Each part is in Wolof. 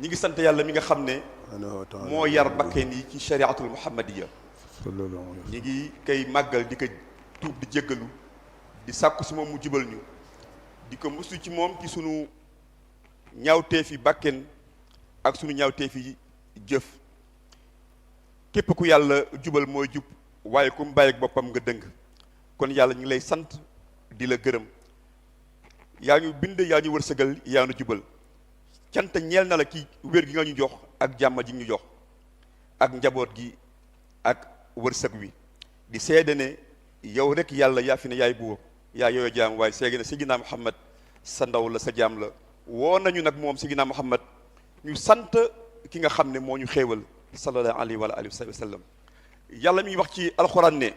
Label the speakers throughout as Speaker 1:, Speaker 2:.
Speaker 1: ñi ngi sant yàlla mi nga xam ne
Speaker 2: subhanahu wa taala
Speaker 1: moo yar bakkeen yi ci shariatul muhammadiya
Speaker 2: sallallahu alayhi wa
Speaker 1: ñi ngi koy màggal di ko tuub di jéggalu di sàkku si moom mu jubal ñu di ko musu ci moom ci sunu ñaawteef yi bakkeen ak sunu ñaawteef yi jëf képp ku yàlla jubal mooy jub waaye ku mu bàyyi ak boppam nga dëng kon yàlla ñu ngi lay sant di la gërëm yaa ñu bind yaa ñu wërsëgal yaa ñu jubal cant ñeel na la ci wér gi nga ñu jox ak jàmm ji ñu jox ak njaboot gi ak wërsëg wi di seede ne yow rek yàlla yaa fi ne yaay buur yaa yooyu jaam waaye seede ne Seydina Muhammad sa ndaw la sa jaam la woo nañu nag moom Seydina Muhammad ñu sant ki nga xam ne moo ñu xéewal sallallahu alayhi wa alihi wa sallam yàlla mi wax ci alxuraan ne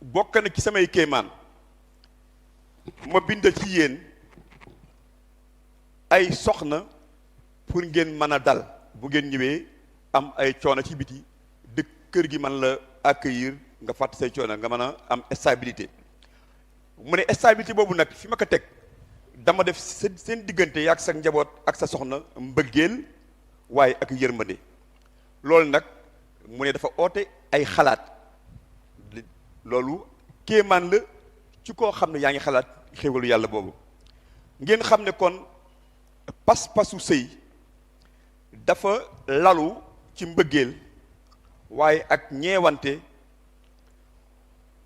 Speaker 1: bokk na ci samay kéemaan ma bind ci yéen ay soxna pour ngeen mën a dal bu ngeen ñëwee am ay coono ci biti dëkk kër gi man la accueillir nga fàtt say coono nga mën a am stabilité mu ne stabilité boobu nag fi ma ko teg dama def seen diggante yaag sa njaboot ak sa soxna mbëggeel waaye ak yërmande loolu nag mu ne dafa oote ay xalaat loolu kéemaan la ci koo xam ne yaa ngi xalaat xéwalu yàlla boobu ngeen xam ne kon pas-pasu sëy dafa lalu ci mbëggeel waaye ak ñeewante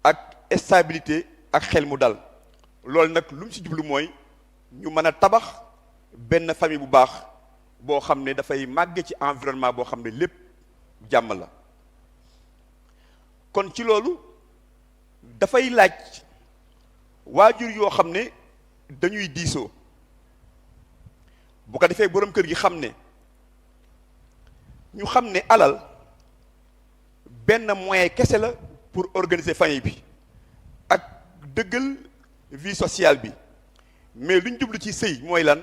Speaker 1: ak stabilité ak xel mu dal loolu nag lu mu ci jublu mooy ñu mën a tabax benn famille bu baax boo xam ne dafay màgge ci environnement boo xam ne lépp jàmm la kon ci loolu dafay laaj waajur yoo xam ne dañuy diisoo bu ko defee boroom kër gi xam ne ñu xam ne alal benn moyen kese la pour organiser famille bi ak dëggal vie sociale bi mais lu ñu jublu ci sëy mooy lan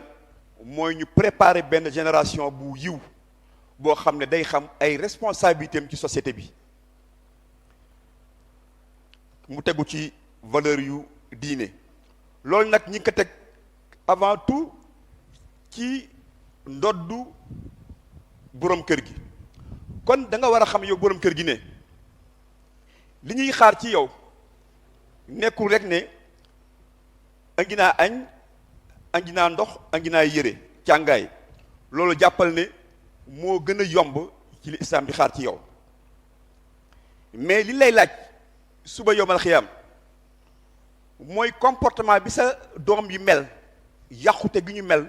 Speaker 1: mooy ñu préparer benn génération bu yiw boo xam ne day xam ay responsabilités am ci société bi mu tegu ci valeur yu diine loolu nag ñi ngi ko teg avant tout ci ndoddu boroom kër gi kon da nga war a xam yow boroom kër gi ne li ñuy xaar ci yow nekkul rek ne angi naa añ angi naa ndox angi naa yére càngaay loolu jàppal ne moo gën a yomb ci li islam di xaar ci yow mais li lay laaj suba yowmal xiyaam mooy comportement bi sa doom yi mel yàqute gi ñu mel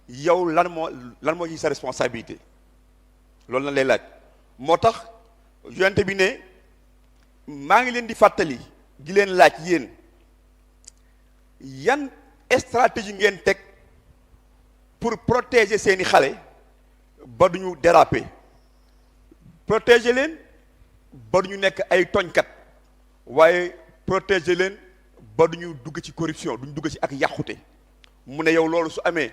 Speaker 1: yow lan moo ci sa responsabilité loolu na lay laaj moo tax yonent bi ne maa ngi leen di fàttali di leen laaj yéen yan stratégie ngeen teg pour protéger seeni xale ba duñu déraper protéger leen ba duñu nekk ay tooñkat waaye protéger leen ba duñu dugg ci corruption duñu dugg ci ak yàqute mu ne yow loolu su amee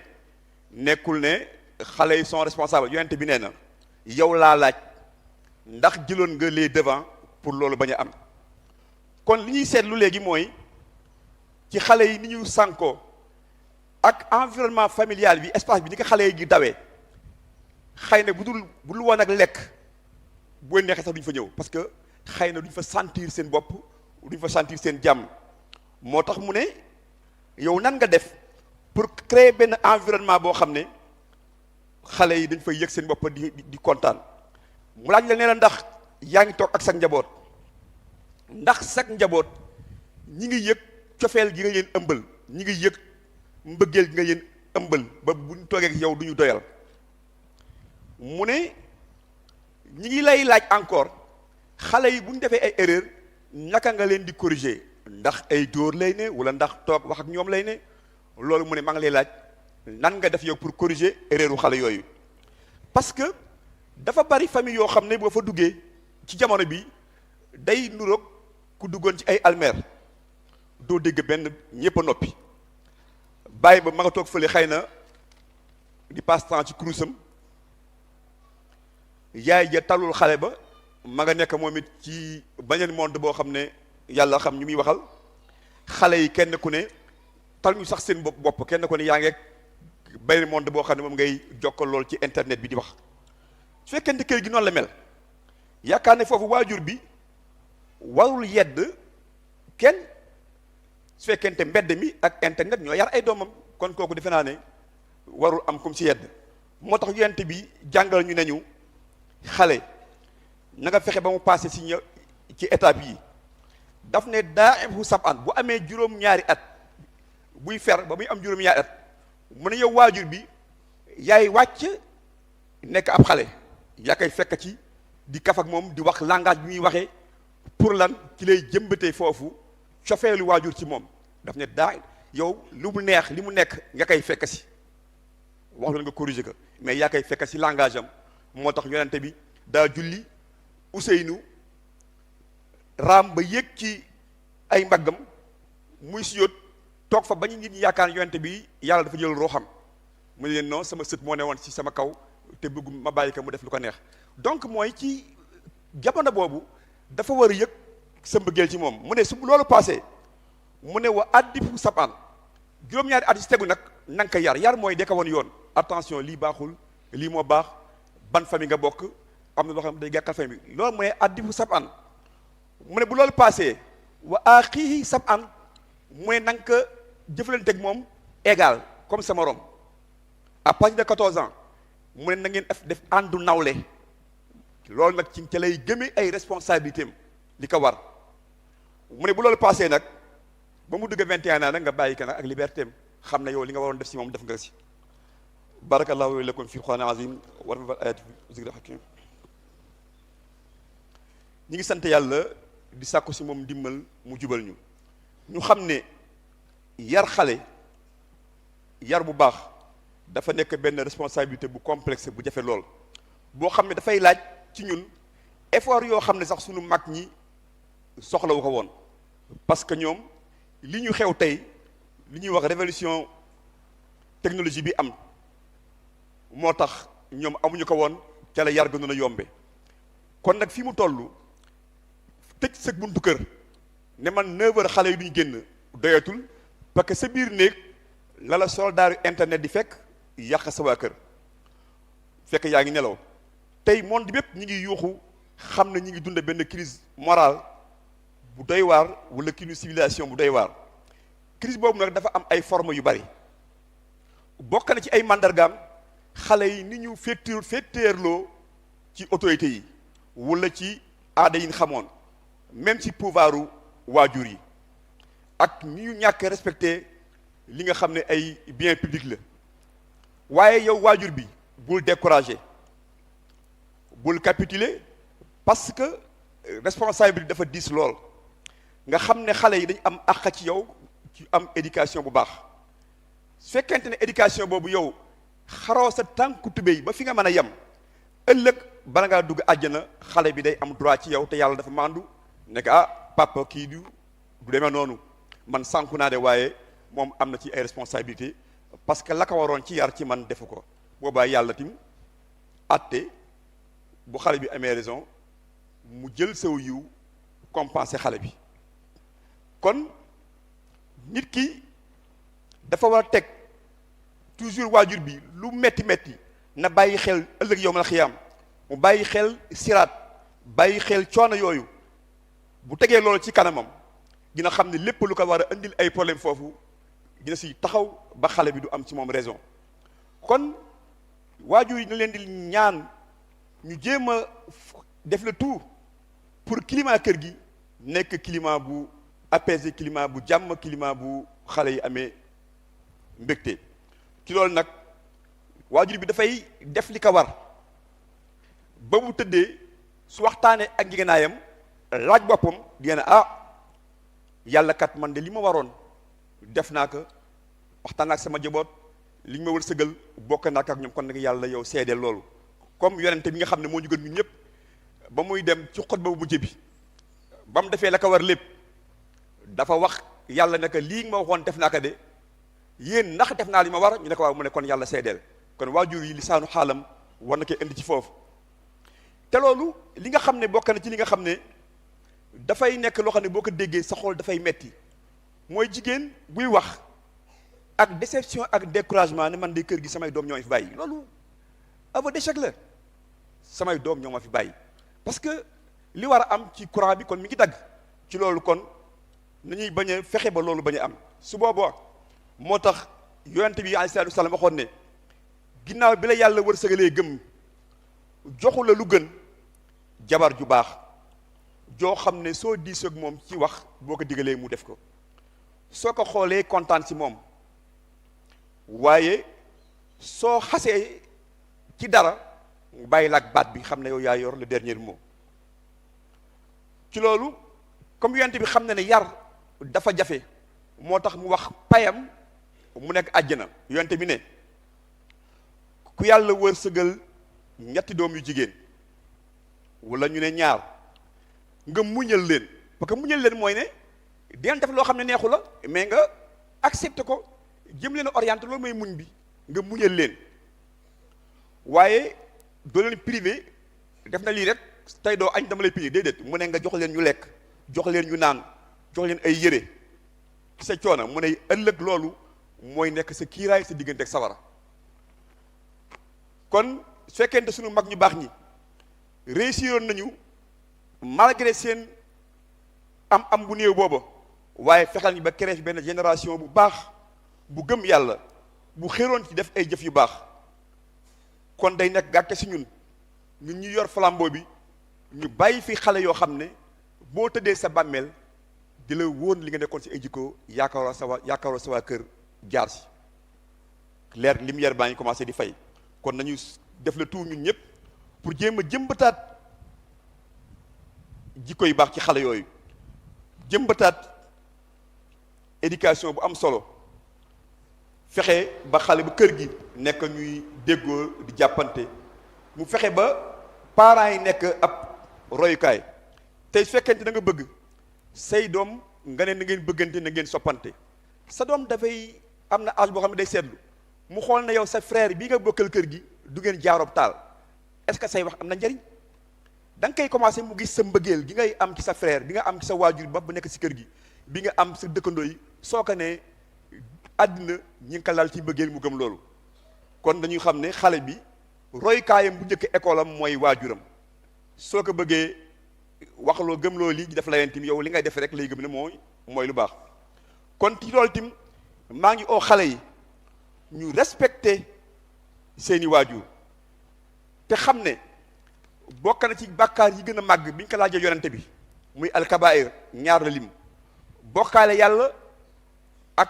Speaker 1: nekkul ne xale yi sont responsables yonent bi nee na yow laa laaj ndax jëloon nga les devants pour loolu bañ a am kon li ñuy seetlu léegi mooy ci xale yi ni ñu sànkoo ak environnement familial bi espace bi ni ko xale yi gi dawee xëy na bu dul woon ak lekk boo neexee sax duñ fa ñëw parce que xëy na duñ fa sentir seen bopp duñ fa sentir seen jàmm moo tax mu ne yow nan nga def pour créer benn environnement boo xam ne xale yi dañ fay yëg seen bopp di kontaan mu laaj la ne la ndax yaa ngi toog ak sa njaboot ndax sag njaboot ñi ngi yëg cofeel gi nga leen ëmbal ñi ngi yëg mbëggeel gi nga leen ëmbal ba buñ toogee ak yow du ñu doyal mu ne ñi ngi lay laaj encore xale yi bu ñu defee ay erreur naka nga leen di corriger ndax ay dóor lay ne wala ndax toog wax ak ñoom lay ne loolu mu ne maa ngi lay laaj nan nga def yow pour corriger erreur u xale yooyu parce que dafa bari famille yoo xam ne boo fa duggee ci jamono bi day nuroog ku duggoon ci ay almer doo dégg benn ñépp a noppi bàyyi ba ma nga toog fële xëy na di passe temps ci kurusam yaay ja talul xale ba ma nga nekk moom it ci beneen monde boo xam ne yàlla xam ñu muy waxal xale yi kenn ku ne tal ñu sax seen bopp kenn ku ne yaa ngi benn monde boo xam ne moom ngay jokkal lool ci internet bi di wax su fekkente kër gi noonu la mel yaakaar ne foofu waajur bi warul yedd kenn su fekkente mbedd mi ak internet ñoo yar ay doomam kon kooku defe naa ne warul am comme si yedd moo tax yonent bi jàngal ñu nañu xale na nga fexe ba mu passé si ci étape yi daf ne daa ibu sab'an bu amee juróom-ñaari at buy fer ba muy am juróom-ñaari at mu ne yow waajur bi yaay wàcc nekk ab xale yaa koy fekk ci di kaf ak moom di wax langage bi muy waxee pour lan ci lay jëmbatee foofu cofeelu waajur ci moom daf ne daa yow lu mu neex li mu nekk nga koy fekk si wax la nga corriger ko mais yaa koy fekk si langage am moo tax yonente bi daa julli Ousseynou raam ba yéeg ci ay mbaggam muy siyóot toog fa ba ñu nit ñi yaakaar yonente bi yàlla dafa jël rooxam mu ne leen non sama sët moo ne woon ci sama kaw te bëgg ma bàyyi ko mu def lu ko neex donc mooy ci jamono boobu dafa war a yëg sa mbëggeel ci moom mu ne su loolu passé mu ne wa addibu sab'an juróom-ñaari at yi si tegu nag na nga ko yar mooy de ko woon yoon attention lii baaxul lii moo baax ban famille nga bokk am na loo xam ne day gàkkal famille loolu mu ne addibu sab'an mu ne bu loolu passé wa axiihi sab'an mu ne na nga ko jëflanteeg moom égal comme sa morom à partir de 14 ans mu ne na ngeen def àndu nawle loolu nag ci ca lay gëmee ay responsabilités am li ko war mu ne bu loolu passé nag ba mu dugg 21 ans nag nga bàyyi ko nag ak liberté am xam ne yow li nga waroon def si moom def nga si barakallahu lakum fi l-Qur'an azim wa nafa'ani ayati zikri hakim ñi ngi sant yàlla di sàkku si moom ndimbal mu jubal ñu xam ne yar xale yar bu baax dafa nekk benn responsabilité bu complexe bu jafe lool boo xam ne dafay laaj ci ñun effort yoo xam ne sax sunu mag ñi soxlawu ko woon parce que ñoom li ñu xew tey li ñuy wax révolution technologie bi am moo tax ñoom amuñu ko woon ca la yar gënoon a yombe kon nag fi mu toll tëj sa buntu kër ne man 9h xale yi duñ génn doyatul parce que sa biir néeg la soldaaru internet di fekk yàq sa waa kër fekk yaa ngi nelaw tey monde bépp ñi ngi yuuxu xam ne ñi ngi dund benn crise morale bu doy waar wala crise civilisation bu doy waar crise boobu nag dafa am ay forme yu bari bokk na ci ay mandargaam xale yi ni ñu féeteerloo ci autorités yi wala ci aada yi ñu xamoon même ci pouvoiru waajur yi ak ni ñu ñàkk respecté li nga xam ne ay bien public la waaye yow waajur bi bul découragé bul capituler parce que responsabilité dafa diis lool nga xam ne xale yi dañ am àq ci yow ci am éducation bu baax su fekkente ne éducation boobu yow xaroo sa tànku tubéy ba fi nga mën a yem ëllëg bala ngaa dugg àjjana xale bi day am droit ci yow te yàlla dafa mandu nekk papa kii du demee noonu man sànku naa de waaye moom am na ci ay responsabilité parce que la ko waroon ci yar ci man defu ko boobaa yàlla tim atte bu xale bi amee raison mu jël saw yiw compenser xale bi kon nit ki dafa war a teg toujours waajur bi lu metti na bàyyi xel ëllëg yawmal xiyaam mu bàyyi xel siraat bàyyi xel coono yooyu bu tegee loolu ci kanamam dina xam ne lépp lu ko war a indil ay problème foofu dina si taxaw ba xale bi du am ci moom raison kon waajur yi na leen di ñaan ñu jéem a def le tout pour climat kër gi nekk climat bu apaisé climat bu jàmm climat bu xale yi amee mbégte ci loolu nag waajur bi dafay def li ko war ba mu tëddee su waxtaanee ak njëgënaayam laaj boppam di ne yàlla kat man de li ma waroon def naa ko waxtaan ak sama jaboot li ñu ma wërsëgal bokk naa ak ñoom kon nag yàlla yow seedeel loolu comme yonente bi nga xam ne moo ñu gën ñun ñëpp ba muy dem ci xutba bu mujj bi ba mu defee la ko war lépp dafa wax yàlla ne que lii nga ma waxoon def naa ko de yéen ndax def naa li ma war ñu ne ko waaw mu ne kon yàlla seedeel kon waajur yi lisaanu xaalam war na koy indi ci foofu te loolu li nga xam ne bokk na ci li nga xam ne dafay nekk loo xam ne boo ko déggee sa xol dafay metti mooy jigéen buy wax ak déception ak découragement ne man de kër gi samay doom ñoo ma fi bàyyi loolu aveu d'échec la samay doom ñoo ma fi bàyyi parce que li war a am ci courant bi kon mi ngi dagg ci loolu kon nañuy bañ a fexe ba loolu bañ a am su boobaa moo tax yonent bi alayhi salaatu wasalaam waxoon ne ginnaaw bi la yàlla wërsëgalee gëm joxu la lu gën jabar ju baax joo xam ne soo diisoog moom ci wax boo ko digalee mu def ko soo ko xoolee kontaan ci moom waaye soo xasee ci dara bàyyi la ak baat bi xam ne yow yaa yor le dernier mot ci loolu comme yonent bi xam na ne yar dafa jafe moo tax mu wax payam mu nekk àjjana yonent bi ne ku yàlla wërsëgal ñetti doom yu jigéen wala ñu ne ñaar nga muñal leen parce que muñal leen mooy ne dinañ def loo xam ne neexu la mais nga accepté ko jëm leen orienté loolu mooy muñ bi nga muñal leen waaye doo leen privé def na lii rek tey doo añ dama lay privé déedéet mu ne nga jox leen ñu lekk jox leen ñu naan jox leen ay yére ci sa coono mu ne ëllëg loolu mooy nekk sa kiiraay sa diggante ak sawara kon su fekkente suñu mag ñu baax ñi réussiroon nañu malgré seen am bu néew booba waaye fexeel ñi ba créer fi benn génération bu baax bu gëm yàlla bu xéroon ci def ay jëf yu baax kon day nekk gàcce si ñun ñu yor flambeau bi ñu bàyyi fi xale yoo xam ne boo tëddee sa bàmmeel di la wóon li nga nekkoon si ay jikko yaakaaroo sa waa kër jaar si leer lumière baa ngi commencé di fay kon nañu def le tout ñun ñëpp pour jéem a jëmbataat jikko yu baax ci xale yooyu jëmbataat éducation bu am solo fexe ba xale bu kër gi nekk ñuy déggoo di jàppante mu fexe ba parents yi nekk ab royukaay tey su fekkente da nga bëgg say doom nga ne na ngeen bëggante na ngeen soppante sa doom dafay am na âge boo xam ne day seetlu mu xool na yow sa frère bi nga bokkal kër gi du ngeen jaaroob taal est-ce que say wax am na njariñ da nga koy commencé mu gis sa mbëggeel gi ngay am ci sa frère bi nga am ci sa waajur ba bu nekk si kër gi bi nga am sa dëkkandoo yi soo ko ne àddina ñi ngi ko lal ci mbëggeel mu gëm loolu kon dañuy xam ne xale bi roykaayam bu njëkk école am mooy waajuram soo ko bëggee waxloo gëm loo lii def la leen tim yow li ngay def rek lay gëm ne mooy lu baax kon ci loolu tim maa ngi oo xale yi ñu respecté seeni waajur te xam ne bokk na ci bàkkaar yi gën a màgg bi ñu ko laajee yonente bi muy alkabair ñaar la lim bokkaale yàlla ak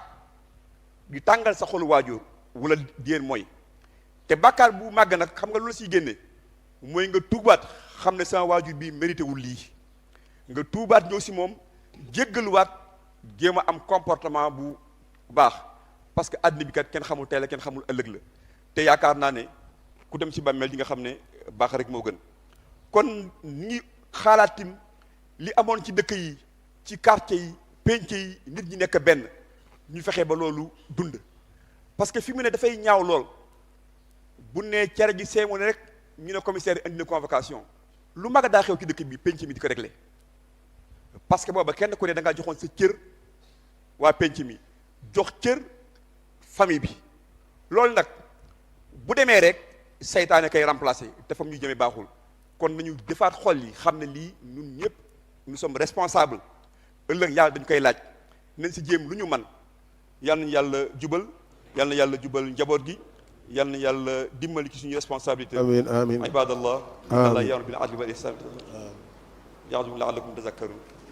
Speaker 1: di tàngal sa xolu waajur wala déen mooy te bàkkaar bu màgg nag xam nga lu la siy génne mooy nga tuubaat xam ne sama waajur bii mérité wul lii nga tuubaat ñëw si moom jéggaluwaat jéem a am comportement bu baax parce que àddina bi kat kenn xamul tey la kenn xamul ëllëg la te yaakaar naa ne ku dem si bàmmeel di nga xam ne baax rek moo gën kon ngi xaalaatim li amoon ci dëkk yi ci quartier yi penc yi nit ñi nekk benn ñu fexe ba loolu dund parce que fi mu ne dafay ñaaw lool bu ne cere ji seemo ne rek ñu ne commissaire indi na convocation lu mag a daa xew ci dëkk bi penc mi di ko réglé parce que booba kenn ku ne da ngaa joxoon sa cër waa penc mi jox cër famille bi loolu nag bu demee rek seytaane kay remplacer te fam ñu jëmee baaxul kon nañu defaat xol yi xam ne lii ñun ñëpp nous sommes responsables ëllëg yàlla dañu koy laaj nañ si jéem lu ñu man yal nañu yàlla jubal yal na yàlla jubal njaboot gi yal na yàlla dimbali ci suñu responsabilité
Speaker 2: amiin amiin
Speaker 1: ibadallah allah ya rabbil adli wal ihsan ya'lamu la'allakum tazakkarun